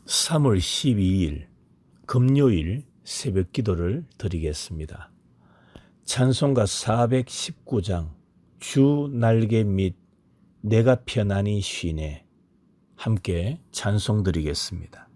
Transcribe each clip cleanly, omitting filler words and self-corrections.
3월 12일 금요일 새벽 기도를 드리겠습니다. 찬송가 419장 주 날개 및 내가 편안히 쉬네 함께 찬송 드리겠습니다.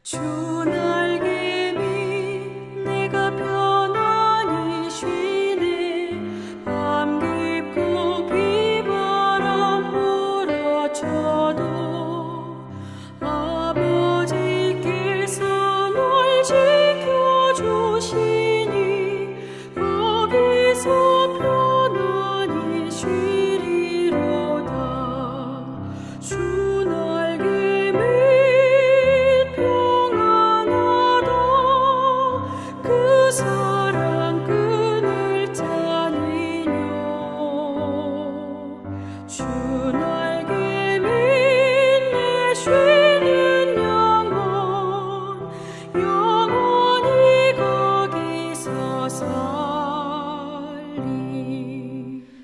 주 날개 밑 내가 편안히 쉬네. 밤 깊고 비바람 몰아쳐도 아버지께서 널 지켜주시니 거기서 편안히 쉬리로다. 주 날개 밑 그 사랑 끈을 짜니뇨. 주 날개 밑 내 쉬는 영혼 영원히 거기서 살리.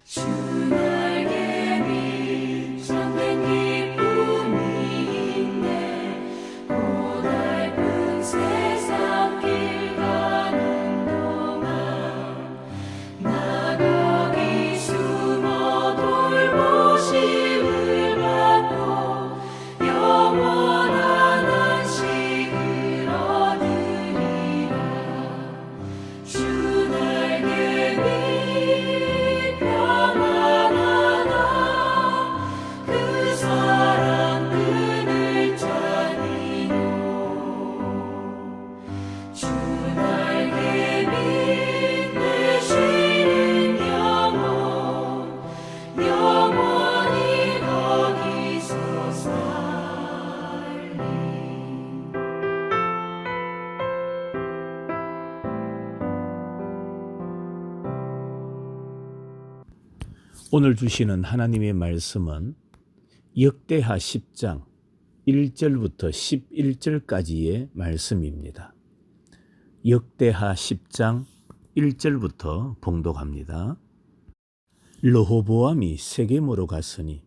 주 날개 밑 참된 기쁨이 있네. 고달픈 세상 길 오늘 주시는 하나님의 말씀은 역대하 10장 1절부터 11절까지의 말씀입니다. 역대하 10장 1절부터 봉독합니다. 르호보암이 세겜으로 갔으니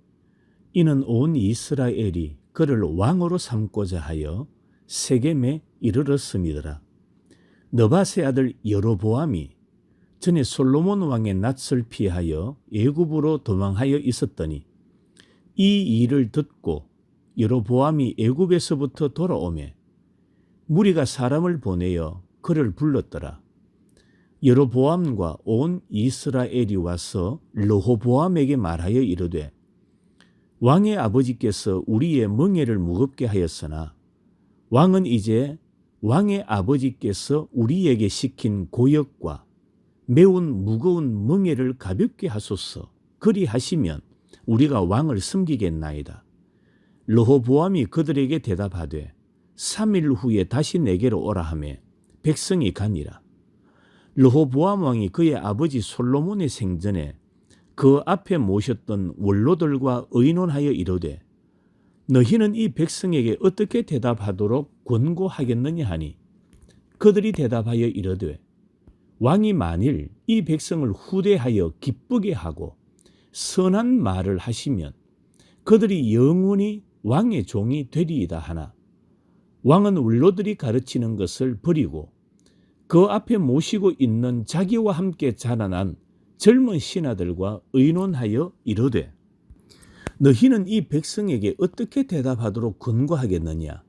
이는 온 이스라엘이 그를 왕으로 삼고자 하여 세겜에 이르렀음이더라. 느밧의 아들 여로보암이 전에 솔로몬 왕의 낯을 피하여 애굽으로 도망하여 있었더니 이 일을 듣고 여로보암이 애굽에서부터 돌아오매 무리가 사람을 보내어 그를 불렀더라. 여로보암과 온 이스라엘이 와서 르호보암에게 말하여 이르되 왕의 아버지께서 우리의 멍에를 무겁게 하였으나 왕은 이제 왕의 아버지께서 우리에게 시킨 고역과 매운 무거운 멍에를 가볍게 하소서. 그리하시면 우리가 왕을 섬기겠나이다. 르호보암이 그들에게 대답하되 3일 후에 다시 내게로 오라 하매 백성이 가니라. 르호보암 왕이 그의 아버지 솔로몬의 생전에 그 앞에 모셨던 원로들과 의논하여 이르되 너희는 이 백성에게 어떻게 대답하도록 권고하겠느냐 하니 그들이 대답하여 이르되 왕이 만일 이 백성을 후대하여 기쁘게 하고 선한 말을 하시면 그들이 영원히 왕의 종이 되리이다 하나 왕은 원로들이 가르치는 것을 버리고 그 앞에 모시고 있는 자기와 함께 자라난 젊은 신하들과 의논하여 이르되 너희는 이 백성에게 어떻게 대답하도록 권고하겠느냐.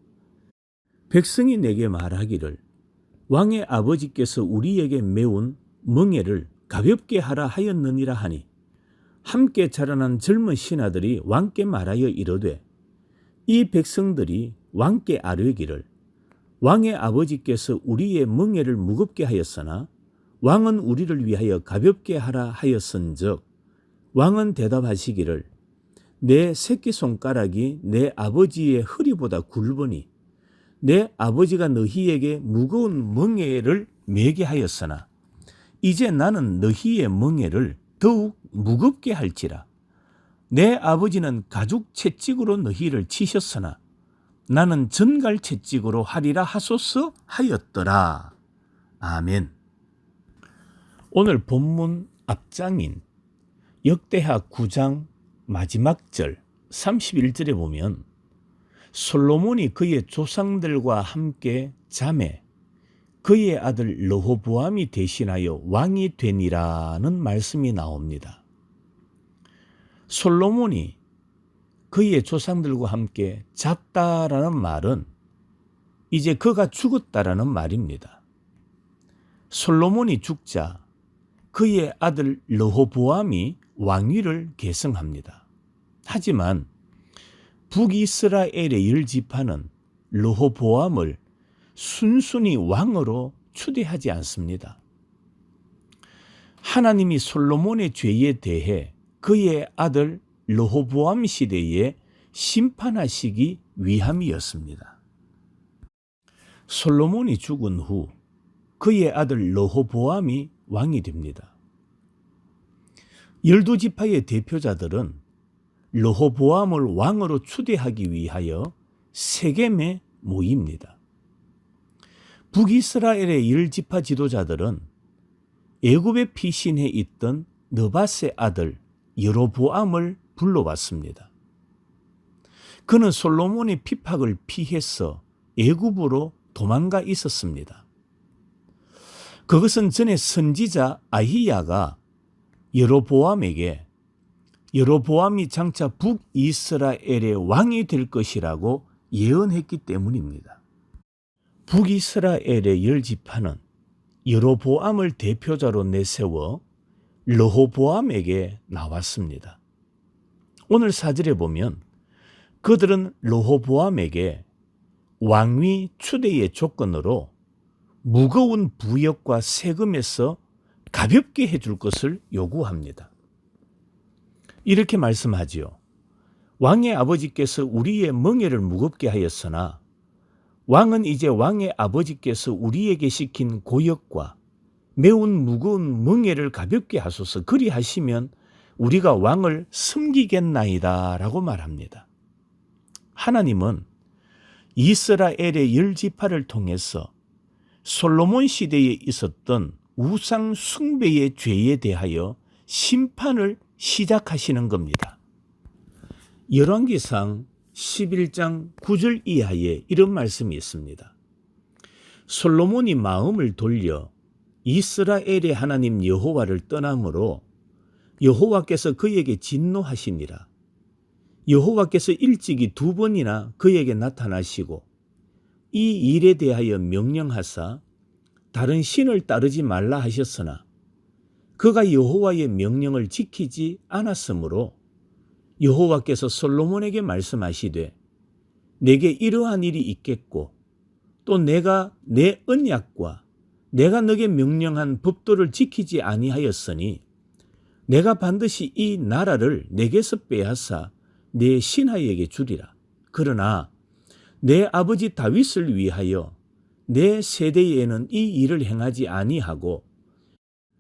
백성이 내게 말하기를 왕의 아버지께서 우리에게 메운 멍에를 가볍게 하라 하였느니라 하니 함께 자라난 젊은 신하들이 왕께 말하여 이르되 이 백성들이 왕께 아뢰기를 왕의 아버지께서 우리의 멍에를 무겁게 하였으나 왕은 우리를 위하여 가볍게 하라 하였은즉 왕은 대답하시기를 내 새끼손가락이 내 아버지의 허리보다 굵으니 내 아버지가 너희에게 무거운 멍에를 매게 이제 나는 너희의 멍에를 더욱 무겁게 할지라. 내 아버지는 가죽 채찍으로 너희를 치셨으나 나는 전갈 채찍으로 하리라 하소서 하였더라. 아멘. 오늘 본문 앞장인 역대하 9장 마지막 절 31절에 보면 솔로몬이 그의 조상들과 함께 잠에 그의 아들 르호보암이 대신하여 왕이 되니라는 말씀이 나옵니다. 솔로몬이 그의 조상들과 함께 잤다라는 말은 이제 그가 죽었다라는 말입니다. 솔로몬이 죽자 그의 아들 르호보암이 왕위를 계승합니다. 하지만 북이스라엘의 10지파는 르호보암을 순순히 왕으로 추대하지 않습니다. 하나님이 솔로몬의 죄에 대해 그의 아들 르호보암 시대에 심판하시기 위함이었습니다. 솔로몬이 죽은 후 그의 아들 르호보암이 왕이 됩니다. 12지파의 대표자들은 르호보암을 왕으로 추대하기 위하여 세겜에 모입니다. 북이스라엘의 10지파 지도자들은 애굽의 피신해 있던 느밧의 아들 여로보암을 불러왔습니다. 그는 솔로몬의 핍박을 피해서 애굽으로 도망가 있었습니다. 그것은 전에 선지자 아히야가 여로보암에게 여로보암이 장차 북이스라엘의 왕이 될 것이라고 예언했기 때문입니다. 북이스라엘의 10지파는 여로보암을 대표자로 내세워 르호보암에게 나왔습니다. 오늘 4절에 보면 그들은 르호보암에게 왕위 추대의 조건으로 무거운 부역과 세금에서 가볍게 해줄 것을 요구합니다. 이렇게 말씀하지요. 왕의 아버지께서 우리의 멍에를 무겁게 하였으나 왕은 이제 왕의 아버지께서 우리에게 시킨 고역과 매운 무거운 멍에를 가볍게 하소서. 그리하시면 우리가 왕을 섬기겠나이다 라고 말합니다. 하나님은 이스라엘의 10지파를 통해서 솔로몬 시대에 있었던 우상 숭배의 죄에 대하여 심판을 시작하시는 겁니다. 열왕기상 11장 9절 이하에 이런 말씀이 있습니다. 솔로몬이 마음을 돌려 이스라엘의 하나님 여호와를 떠남으로 여호와께서 그에게 진노하시니라. 여호와께서 일찍이 2번이나 그에게 나타나시고 이 일에 대하여 명령하사 다른 신을 따르지 말라 하셨으나 그가 여호와의 명령을 지키지 않았으므로 여호와께서 솔로몬에게 말씀하시되 내게 이러한 일이 있겠고 또 내가 내 언약과 내가 너에게 명령한 법도를 지키지 아니하였으니 내가 반드시 이 나라를 내게서 빼앗아 내 신하에게 주리라. 그러나 내 아버지 다윗을 위하여 내 세대에는 이 일을 행하지 아니하고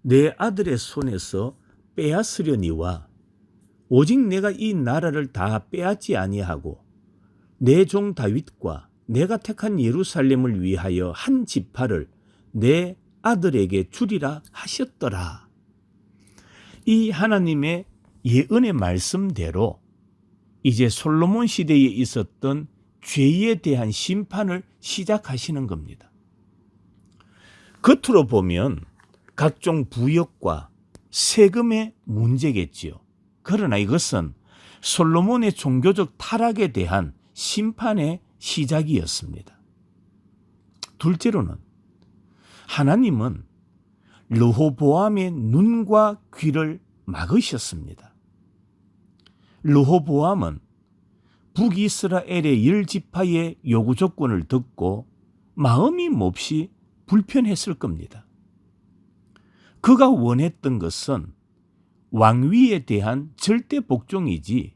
내 아들의 손에서 빼앗으려니와 오직 내가 이 나라를 다 빼앗지 아니하고 내 종 다윗과 내가 택한 예루살렘을 위하여 한 지파를 내 아들에게 주리라 하셨더라. 이 하나님의 예언의 말씀대로 이제 솔로몬 시대에 있었던 죄에 대한 심판을 시작하시는 겁니다. 겉으로 보면 각종 부역과 세금의 문제겠지요. 그러나 이것은 솔로몬의 종교적 타락에 대한 심판의 시작이었습니다. 둘째로는 하나님은 르호보암의 눈과 귀를 막으셨습니다. 르호보암은 북이스라엘의 10지파의 요구 조건을 듣고 마음이 몹시 불편했을 겁니다. 그가 원했던 것은 왕위에 대한 절대 복종이지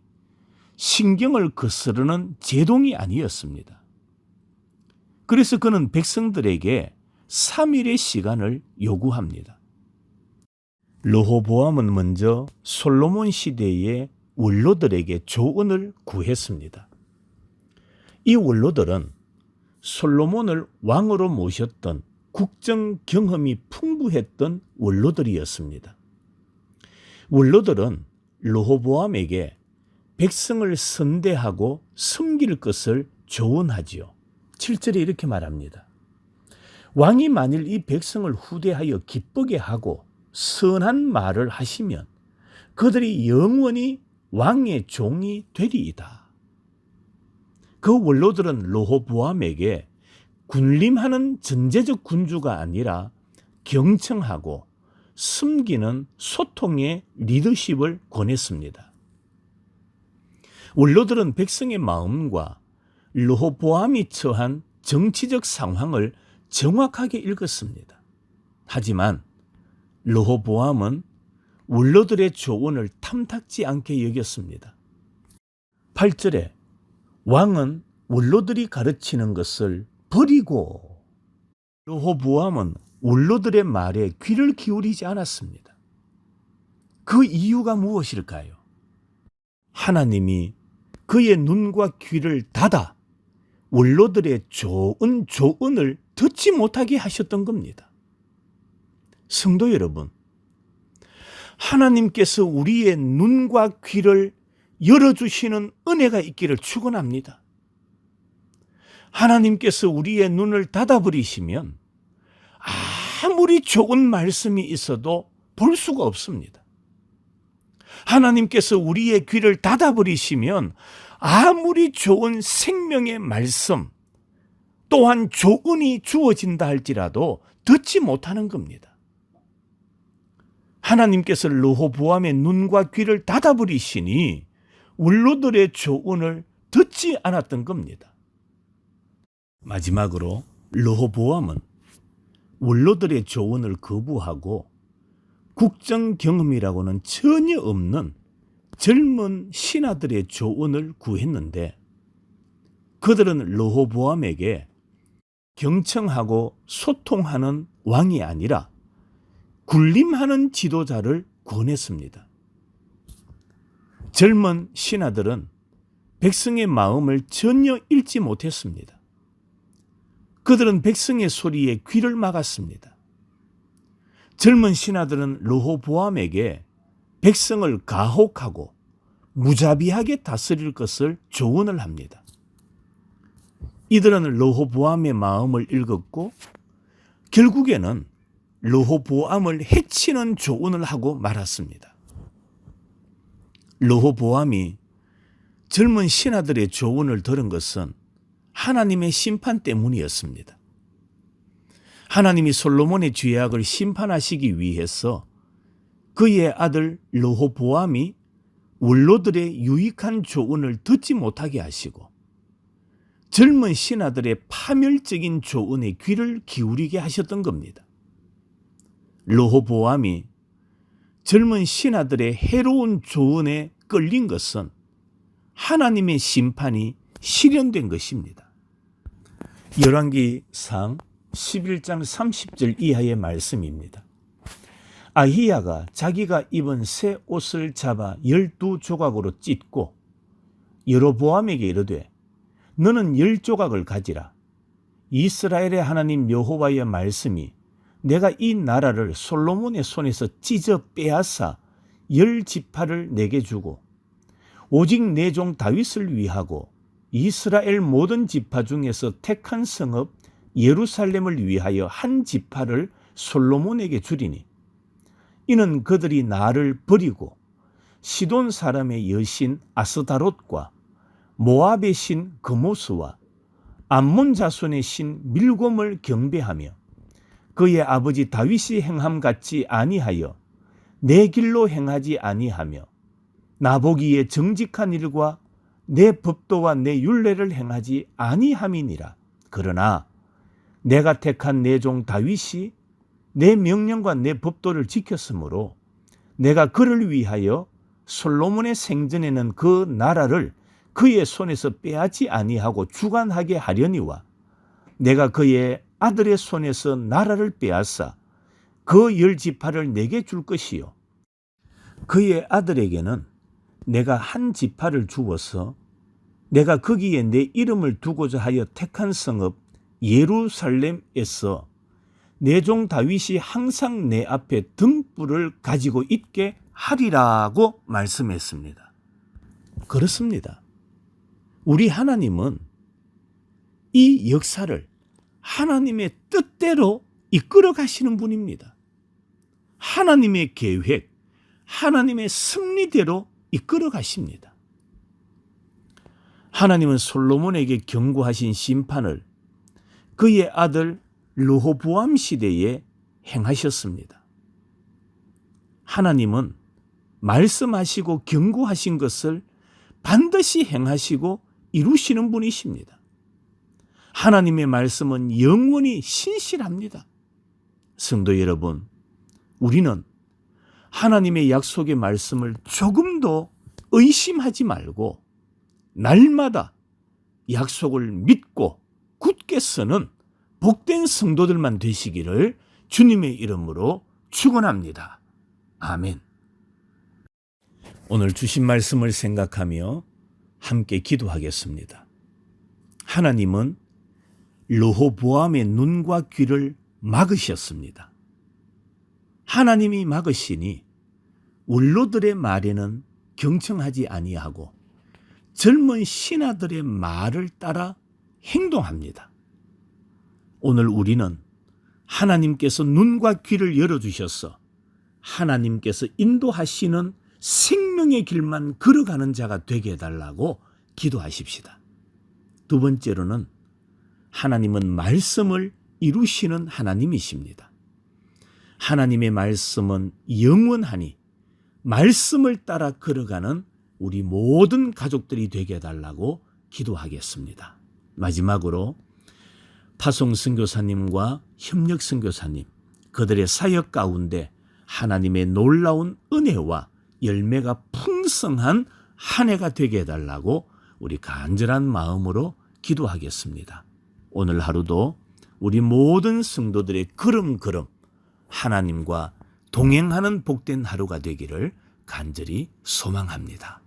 신경을 거스르는 제동이 아니었습니다. 그래서 그는 백성들에게 3일의 시간을 요구합니다. 르호보암은 먼저 솔로몬 시대의 원로들에게 조언을 구했습니다. 이 원로들은 솔로몬을 왕으로 모셨던 국정 경험이 풍부했던 원로들이었습니다. 원로들은 르호보암에게 백성을 선대하고 섬길 것을 조언하지요. 7절에 이렇게 말합니다. 왕이 만일 이 백성을 후대하여 기쁘게 하고 선한 말을 하시면 그들이 영원히 왕의 종이 되리이다. 그 원로들은 르호보암에게 군림하는 전제적 군주가 아니라 경청하고 섬기는 소통의 리더십을 권했습니다. 원로들은 백성의 마음과 르호보암이 처한 정치적 상황을 정확하게 읽었습니다. 하지만 르호보암은 원로들의 조언을 탐탁지 않게 여겼습니다. 8절에 왕은 원로들이 가르치는 것을 버리고 르호보암은 원로들의 말에 귀를 기울이지 않았습니다. 그 이유가 무엇일까요? 하나님이 그의 눈과 귀를 닫아 원로들의 좋은 조언을 듣지 못하게 하셨던 겁니다. 성도 여러분, 하나님께서 우리의 눈과 귀를 열어주시는 은혜가 있기를 축원합니다. 하나님께서 우리의 눈을 닫아버리시면 아무리 좋은 말씀이 있어도 볼 수가 없습니다. 하나님께서 우리의 귀를 닫아버리시면 아무리 좋은 생명의 말씀 또한 조언이 주어진다 할지라도 듣지 못하는 겁니다. 하나님께서 르호보암의 눈과 귀를 닫아버리시니 원로들의 조언을 듣지 않았던 겁니다. 마지막으로 르호보암은 원로들의 조언을 거부하고 국정 경험이라고는 전혀 없는 젊은 신하들의 조언을 구했는데 그들은 르호보암에게 경청하고 소통하는 왕이 아니라 군림하는 지도자를 권했습니다. 젊은 신하들은 백성의 마음을 전혀 읽지 못했습니다. 그들은 백성의 소리에 귀를 막았습니다. 젊은 신하들은 르호보암에게 백성을 가혹하고 무자비하게 다스릴 것을 조언을 합니다. 이들은 르호보암의 마음을 읽었고 결국에는 르호보암을 해치는 조언을 하고 말았습니다. 르호보암이 젊은 신하들의 조언을 들은 것은 하나님의 심판 때문이었습니다. 하나님이 솔로몬의 죄악을 심판하시기 위해서 그의 아들 르호보암이 원로들의 유익한 조언을 듣지 못하게 하시고 젊은 신하들의 파멸적인 조언에 귀를 기울이게 하셨던 겁니다. 르호보암이 젊은 신하들의 해로운 조언에 끌린 것은 하나님의 심판이 실현된 것입니다. 열왕기상 11장 30절 이하의 말씀입니다. 아히야가 자기가 입은 새 옷을 잡아 12조각으로 찢고 여로보암에게 이르되 너는 10조각을 가지라. 이스라엘의 하나님 여호와의 말씀이 내가 이 나라를 솔로몬의 손에서 찢어 빼앗아 10지파를 내게 주고 오직 내 종 다윗을 위하고 이스라엘 모든 지파 중에서 택한 성읍 예루살렘을 위하여 한 지파를 솔로몬에게 주리니 이는 그들이 나를 버리고 시돈 사람의 여신 아스다롯과 모압의 신 그모스와 암몬 자손의 신 밀곰을 경배하며 그의 아버지 다윗이 행함같이 아니하여 내 길로 행하지 아니하며 나보기에 정직한 일과 내 법도와 내 율례를 행하지 아니함이니라. 그러나 내가 택한 내 종 다윗이 내 명령과 내 법도를 지켰으므로 내가 그를 위하여 솔로몬의 생전에는 그 나라를 그의 손에서 빼앗지 아니하고 주관하게 하려니와 내가 그의 아들의 손에서 나라를 빼앗아 그 10지파를 내게 줄 것이요 그의 아들에게는 내가 한 지파를 주어서 내가 거기에 내 이름을 두고자 하여 택한 성읍 예루살렘에서 내 종 다윗이 항상 내 앞에 등불을 가지고 있게 하리라고 말씀했습니다. 그렇습니다. 우리 하나님은 이 역사를 하나님의 뜻대로 이끌어 가시는 분입니다. 하나님의 계획, 하나님의 섭리대로 이끌어 가십니다. 하나님은 솔로몬에게 경고하신 심판을 그의 아들 르호보암 시대에 행하셨습니다. 하나님은 말씀하시고 경고하신 것을 반드시 행하시고 이루시는 분이십니다. 하나님의 말씀은 영원히 신실합니다. 성도 여러분, 우리는 하나님의 약속의 말씀을 조금도 의심하지 말고 날마다 약속을 믿고 굳게 서는 복된 성도들만 되시기를 주님의 이름으로 축원합니다. 아멘. 오늘 주신 말씀을 생각하며 함께 기도하겠습니다. 하나님은 르호보암의 눈과 귀를 막으셨습니다. 하나님이 막으시니 원로들의 말에는 경청하지 아니하고 젊은 신하들의 말을 따라 행동합니다. 오늘 우리는 하나님께서 눈과 귀를 열어주셔서 하나님께서 인도하시는 생명의 길만 걸어가는 자가 되게 해달라고 기도하십시다. 두 번째로는 하나님은 말씀을 이루시는 하나님이십니다. 하나님의 말씀은 영원하니 말씀을 따라 걸어가는 우리 모든 가족들이 되게 해달라고 기도하겠습니다. 마지막으로 파송 선교사님과 협력 선교사님, 그들의 사역 가운데 하나님의 놀라운 은혜와 열매가 풍성한 한 해가 되게 해달라고 우리 간절한 마음으로 기도하겠습니다. 오늘 하루도 우리 모든 성도들의 걸음걸음 하나님과 동행하는 복된 하루가 되기를 간절히 소망합니다.